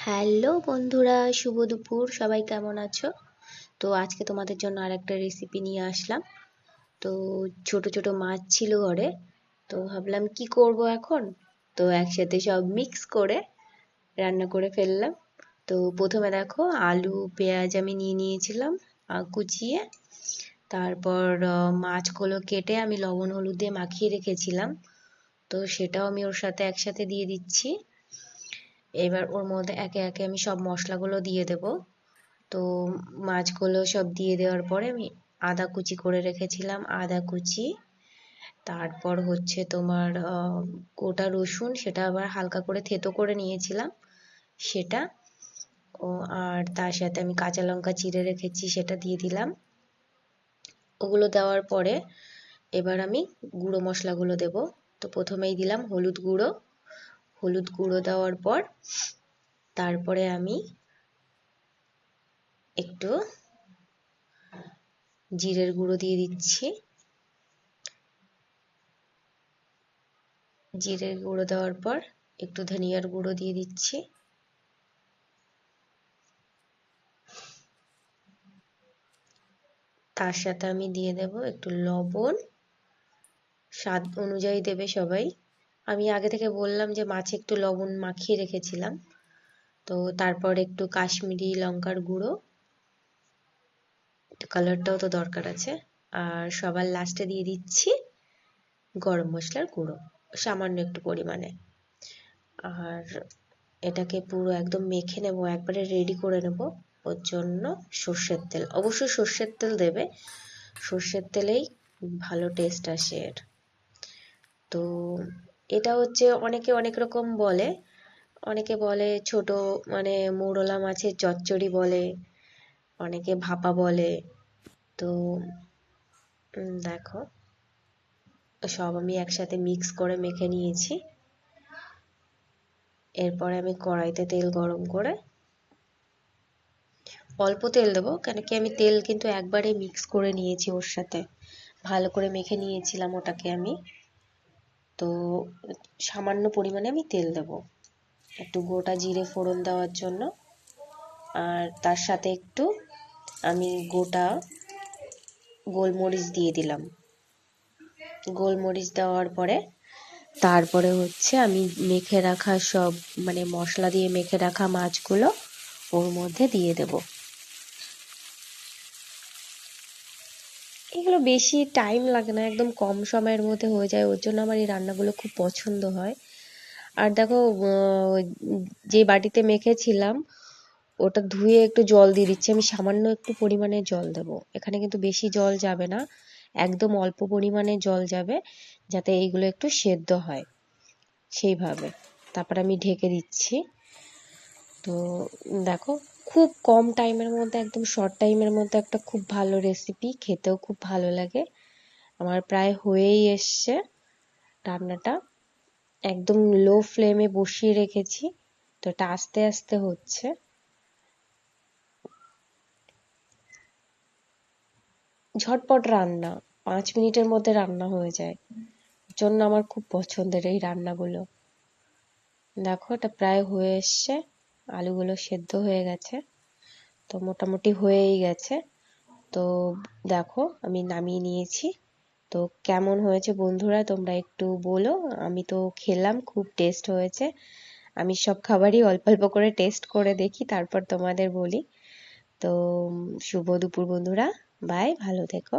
Hello বন্ধুরা, শুভ দুপুর। সবাই কেমন আছো? তো আজকে তোমাদের জন্য আরেকটা রেসিপি নিয়ে আসলাম। তো ছোট ছোট মাছ ছিল ঘরে, তো ভাবলাম কি করব এখন। তো একসাথে সব মিক্স করে রান্না করে ফেললাম। তো প্রথমে দেখো, আলু পেঁয়াজ আমি নিয়ে নিয়েছিলাম কুচিয়ে। তারপর মাছগুলো কেটে আমি লবণ হলুদ দিয়ে মাখিয়ে রেখেছিলাম, তো সেটাও আমি ওর সাথে একসাথে দিয়ে দিচ্ছি। এবার ওর মধ্যে একে একে আমি সব মশলাগুলো দিয়ে দেব। তো মাছগুলো সব দিয়ে দেওয়ার পরে আমি আদা কুচি করে রেখেছিলাম, আদা কুচি। তারপর হচ্ছে তোমার গোটা রসুন, সেটা আবার হালকা করে থেতো করে নিয়েছিলাম সেটা। ও আর তার সাথে আমি কাঁচা লঙ্কা চিড়ে রেখেছি, সেটা দিয়ে দিলাম। ওগুলো দেওয়ার পরে এবার আমি গুঁড়ো মশলাগুলো দেব। তো প্রথমেই দিলাম হলুদ গুঁড়ো। হলুদ গুঁড়ো দেওয়ার পর তারপরে আমি একটু জিরের গুঁড়ো দিয়ে দিচ্ছি। জিরের গুঁড়ো দেওয়ার পর একটু ধনিয়ার গুঁড়ো দিয়ে দিচ্ছি। তার সাথে আমি দিয়ে দেব একটু লবণ, স্বাদ অনুযায়ী দেবে সবাই। আমি আগে থেকে বললাম যে মাছে একটু লবণ মাখিয়ে রেখেছিলাম। তো তারপর একটু কাশ্মীরি লঙ্কার গুঁড়ো, একটু কালারটাও তো দরকার আছে। আর সবার লাস্টে দিয়ে দিচ্ছি গরম মশলার গুঁড়ো, সামান্য একটু পরিমাণে। আর এটাকে পুরো একদম মেখে নেব, একবারে রেডি করে নেব। ওর জন্য সর্ষের তেল, অবশ্যই সর্ষের তেল দেবে। সর্ষের তেলেই ভালো টেস্ট আসে এর। তো এটা হচ্ছে অনেকে অনেক রকম বলে। অনেকে বলে ছোট মানে মৌরলা মাছের চচ্চড়ি বলে, অনেকে ভাপা বলে। তো দেখো, সব আমি একসাথে মিক্স করে মেখে নিয়েছি। এরপরে আমি কড়াইতে তেল গরম করে অল্প তেল দেবো, কেন কি আমি তেল কিন্তু একবারে মিক্স করে নিয়েছি ওর সাথে, ভালো করে মেখে নিয়েছিলাম ওটাকে আমি। তো সামান্য পরিমাণে আমি তেল দেবো, একটু গোটা জিরে ফোড়ন দেওয়ার জন্য। আর তার সাথে একটু আমি গোটা গোলমরিচ দিয়ে দিলাম। গোলমরিচ দেওয়ার পরে তারপরে হচ্ছে আমি মেখে রাখা সব মানে মশলা দিয়ে মেখে রাখা মাছগুলো ওর মধ্যে দিয়ে দেব। এগুলো বেশি টাইম লাগে না, একদম কম সময়ের মধ্যে হয়ে যায়, ওর জন্য আমার এই রান্নাগুলো খুব পছন্দ হয়। আর দেখো, যে বাটিতে মেখেছিলাম ওটা ধুয়ে একটু জল দিয়ে দিচ্ছি আমি, সামান্য একটু পরিমাণে জল দেবো। এখানে কিন্তু বেশি জল যাবে না, একদম অল্প পরিমাণে জল যাবে, যাতে এইগুলো একটু সেদ্ধ হয় সেইভাবে। তারপর আমি ঢেকে দিচ্ছি। তো দেখো, খুব কম টাইমের মধ্যে, একদম শর্ট টাইমের মধ্যে একটা খুব ভালো রেসিপি, খেতেও খুব ভালো লাগে। আমার প্রায় হয়েই এসছে রান্নাটা। একদম লো ফ্লেমে বসিয়ে রেখেছি, তো এটা আস্তে আস্তে হচ্ছে। ঝটপট রান্না, 5 মিনিটের মধ্যে রান্না হয়ে যায়, জন্য আমার খুব পছন্দের এই রান্নাগুলো। দেখো, এটা প্রায় হয়ে এসছে, আলুগুলো সেদ্ধ হয়ে গেছে, তো মোটামুটি হয়েই গেছে। তো দেখো, আমি নামিয়ে নিয়েছি। তো কেমন হয়েছে বন্ধুরা তোমরা একটু বলো। আমি তো খেলাম, খুব টেস্ট হয়েছে। আমি সব খাবারই অল্প অল্প করে টেস্ট করে দেখি, তারপর তোমাদের বলি। তো শুভ দুপুর বন্ধুরা, বাই, ভালো থেকো।